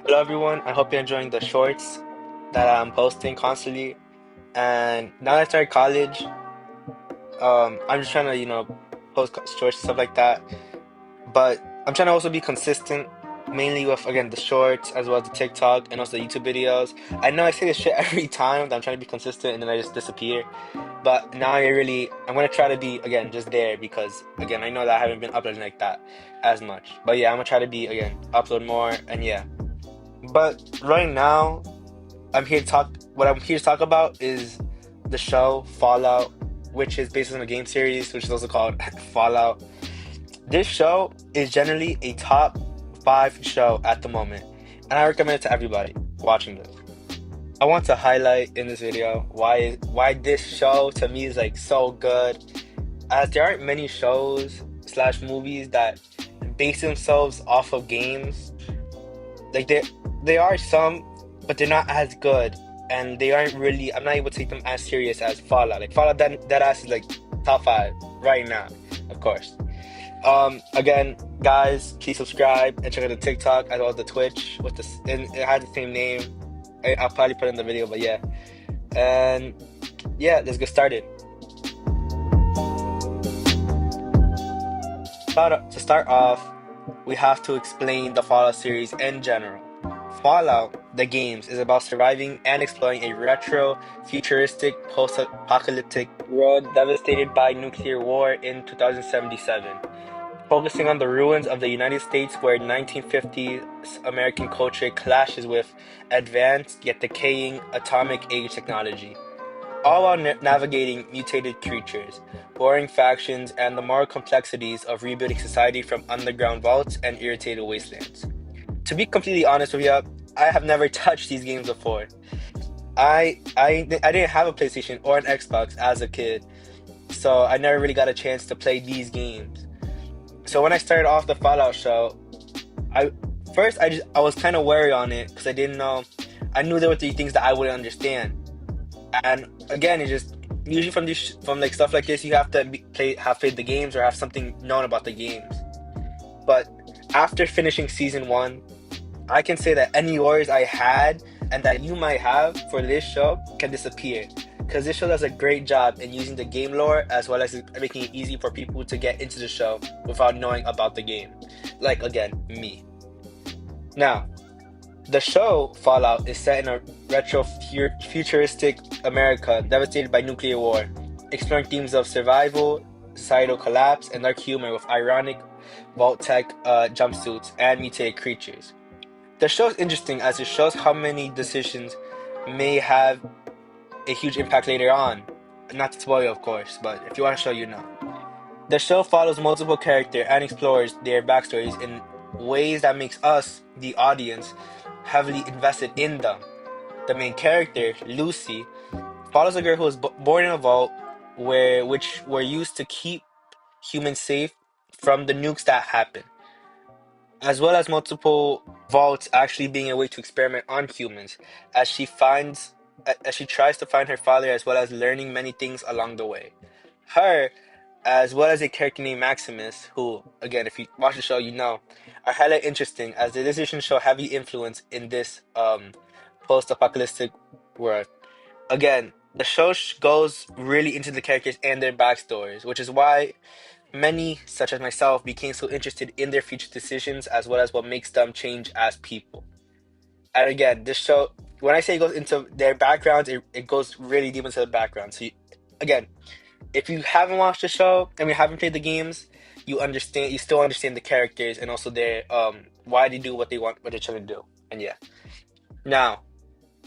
Hello everyone, I hope you're enjoying the shorts that I'm posting constantly. And now that I started college, I'm just trying to, post shorts and stuff like that. But I'm trying to also be consistent, mainly with, again, the shorts as well as the TikTok and also the YouTube videos. I know I say this shit every time that I'm trying to be consistent and then I just disappear. But now I'm gonna try to be, again, just there because, again, I know that I haven't been uploading like that as much. But yeah, I'm gonna try to be, again, upload more and yeah. But right now, what I'm here to talk about is the show Fallout, which is based on a game series, which is also called Fallout. This show is generally a top five show at the moment, and I recommend it to everybody watching this. I want to highlight in this video why this show to me is like so good, as there aren't many shows slash movies that base themselves off of games. Like they are some, but they're not as good, and they aren't really. I'm not able to take them as serious as Fallout. Like Fallout, that ass is like top five right now, of course. Again, guys, please subscribe and check out the TikTok as well as the Twitch with this. And it has the same name. I'll probably put it in the video, but yeah. And yeah, let's get started. To start off, we have to explain the Fallout series in general. Fallout, the games, is about surviving and exploring a retro, futuristic, post-apocalyptic world devastated by nuclear war in 2077, focusing on the ruins of the United States where 1950s American culture clashes with advanced yet decaying atomic age technology, all while navigating mutated creatures, warring factions, and the moral complexities of rebuilding society from underground vaults and irritated wastelands. To be completely honest with you, I have never touched these games before. I didn't have a PlayStation or an Xbox as a kid, so I never really got a chance to play these games. So when I started off the Fallout show, I I was kind of wary on it because I didn't know. I knew there were three things that I wouldn't understand, and again, it just usually from like stuff like this, you have to have played the games or have something known about the games. But after finishing season one, I can say that any worries I had and that you might have for this show can disappear. Because this show does a great job in using the game lore as well as making it easy for people to get into the show without knowing about the game. Like, again, me. Now, the show Fallout is set in a retro futuristic America devastated by nuclear war, exploring themes of survival, societal collapse, and dark humor with ironic vault tech jumpsuits and mutated creatures. The show is interesting as it shows how many decisions may have a huge impact later on. Not to spoil, of course, but if you want to show, you know. The show follows multiple characters and explores their backstories in ways that makes us, the audience, heavily invested in them. The main character, Lucy, follows a girl who was born in a vault which were used to keep humans safe from the nukes that happen, as well as multiple vaults actually being a way to experiment on humans as as she tries to find her father as well as learning many things along the way. Her, as well as a character named Maximus, who, again, if you watch the show, you know, are hella interesting as the decisions show heavy influence in this post-apocalyptic world. Again, the show goes really into the characters and their backstories, which is why many, such as myself, became so interested in their future decisions as well as what makes them change as people. And again, this show, when I say it goes into their backgrounds, it goes really deep into the background. So, again, if you haven't watched the show and you haven't played the games, you still understand the characters and also their why they do what they want, what they're trying to do. And yeah. Now,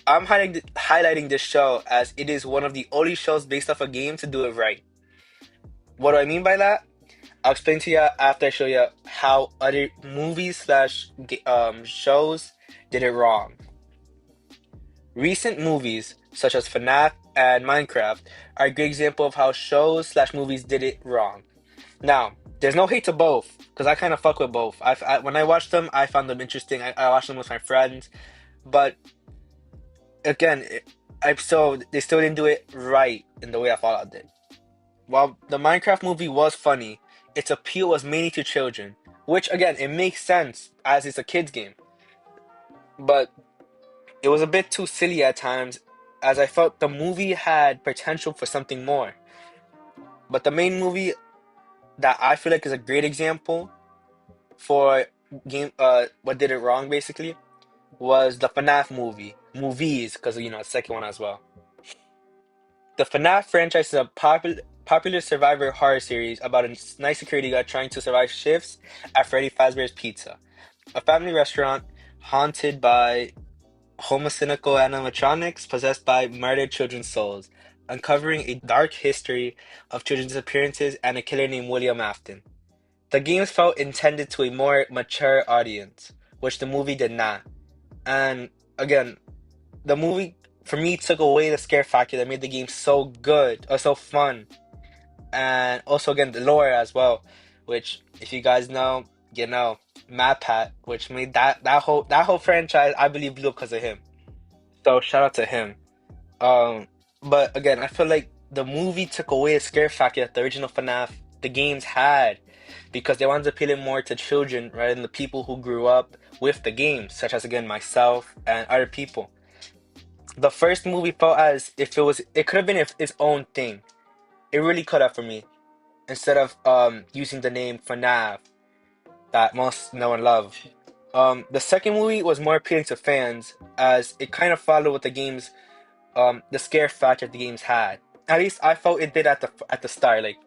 I'm highlighting this show as it is one of the only shows based off a game to do it right. What do I mean by that? I'll explain to you after I show you how other movies slash shows did it wrong. Recent movies such as FNAF and Minecraft are a great example of how shows slash movies did it wrong. Now, there's no hate to both because I kind of fuck with both. When I watched them, I found them interesting. I watched them with my friends, but again, they still didn't do it right in the way I Fallout did. While the Minecraft movie was funny, its appeal was mainly to children, which again, it makes sense as it's a kids game. but it was a bit too silly at times, as I felt the movie had potential for something more. But the main movie that I feel like is a great example for what did it wrong basically was the FNAF movies, because the second one as well. The FNAF franchise is a popular survivor horror series about a night security guard trying to survive shifts at Freddy Fazbear's Pizza, a family restaurant haunted by homicidal animatronics possessed by murdered children's souls, uncovering a dark history of children's disappearances and a killer named William Afton. The games felt intended to a more mature audience, which the movie did not. And again, the movie for me took away the scare factor that made the game so good or so fun. And also again the lore as well, which if you guys know, Matt Pat, which made that whole franchise I believe blew up because of him. So shout out to him. Um, but again, I feel like the movie took away the scare factor that the original FNAF the games had, because they wanted to appeal more to children rather than the people who grew up with the games, such as again myself and other people. The first movie felt as if it could have been its own thing. It really could have for me, instead of using the name FNAF that most know and love. The second movie was more appealing to fans as it kind of followed what the scare factor the games had. At least I felt it did at the start. Like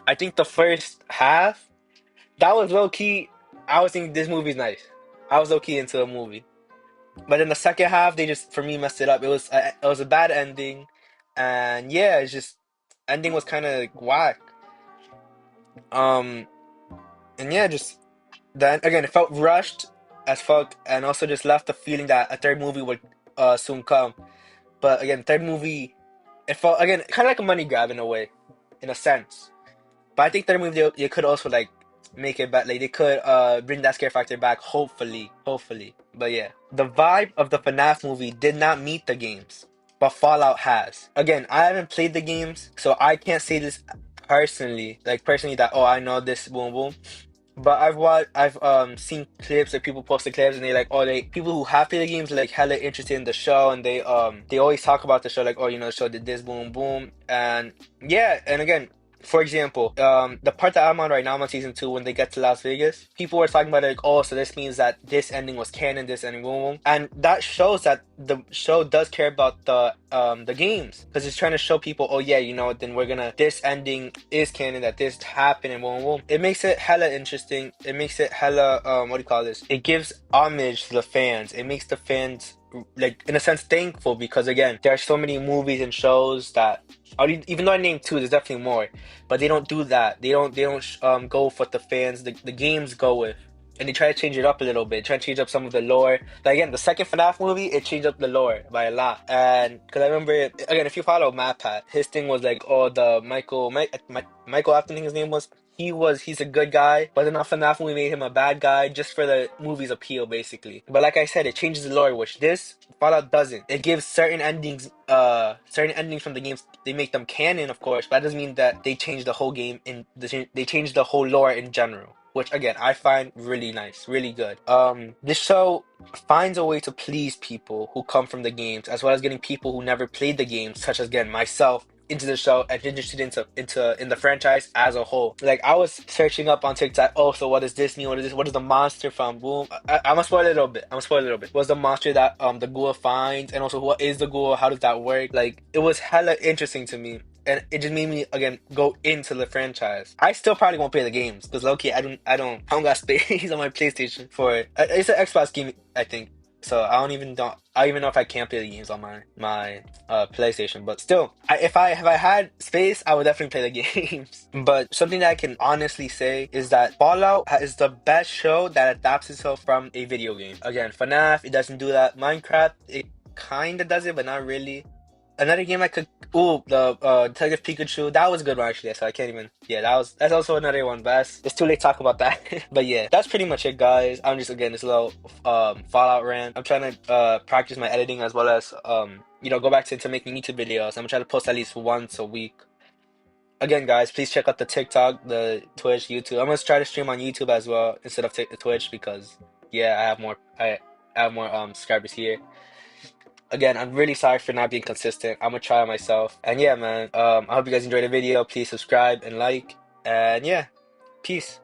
I think the first half that was low key. I was thinking this movie's nice. I was low key into the movie, but in the second half they just for me messed it up. It was a bad ending, and yeah, it's just ending was kind of whack. Um, and yeah, just then again it felt rushed as fuck, and also just left the feeling that a third movie would soon come. But again, third movie, it felt again kind of like a money grab in a way, in a sense. But I think third movie they could also like make it back. Like they could bring that scare factor back. Hopefully. But yeah, the vibe of the FNAF movie did not meet the games, but Fallout has. Again, I haven't played the games, so I can't say this personally. Like personally, that I know this boom boom. But I've seen clips, like people post the clips and they like they people who have played the games like hella interested in the show, and they always talk about the show like the show did this boom boom. And yeah, and again, for example, the part that I'm on right now, I'm on season 2. When they get to Las Vegas, people were talking about it like, so this means that this ending was canon, this ending, boom, boom, and that shows that the show does care about the games, because it's trying to show people, yeah, then this ending is canon, that this happened, and boom, boom. It makes it hella interesting. It makes it hella what do you call this? It gives homage to the fans. It makes the fans like in a sense thankful, because again there are so many movies and shows that even though I named 2, there's definitely more, but they don't do that. They don't go with what the fans the games go with, and they try to change it up a little bit, try to change up some of the lore. Like again, the second FNAF movie, it changed up the lore by a lot. And because I remember again, if you follow MatPat, his thing was like, the Michael Afton, I think his name was. He's a good guy, but then FNAF movie made him a bad guy just for the movie's appeal, basically. But like I said, it changes the lore, which this Fallout doesn't. It gives certain endings from the games. They make them canon, of course, but that doesn't mean that they change the whole game they change the whole lore in general, which again I find really nice, really good. This show finds a way to please people who come from the games, as well as getting people who never played the games, such as again myself, into the show and interested in the franchise as a whole. Like I was searching up on TikTok, so what is Disney? What is this? What is the monster from? Boom. I'm gonna spoil it a little bit. What's the monster that the ghoul finds, and also what is the ghoul? How does that work? Like it was hella interesting to me, and it just made me again go into the franchise. I still probably won't play the games because low-key I don't got space on my PlayStation for it. It's an Xbox game, I think. So I don't even know if I can play the games on my PlayStation. But still, if I had space, I would definitely play the games. But something that I can honestly say is that Fallout is the best show that adapts itself from a video game. Again, FNAF, it doesn't do that. Minecraft, it kind of does it, but not really. Another game I could the Detective Pikachu, that was a good one actually, so I can't even that's also another one, but it's too late to talk about that. But yeah, that's pretty much it, guys. I'm just again this little Fallout rant. I'm trying to practice my editing, as well as go back to making YouTube videos. I'm trying to post at least once a week. Again, guys, please check out the TikTok, the Twitch, YouTube. I'm gonna try to stream on YouTube as well instead of Twitch, because yeah, I have more add more subscribers here. Again, I'm really sorry for not being consistent. I'm gonna try it myself. And yeah, man, I hope you guys enjoyed the video. Please subscribe and like. And yeah, peace.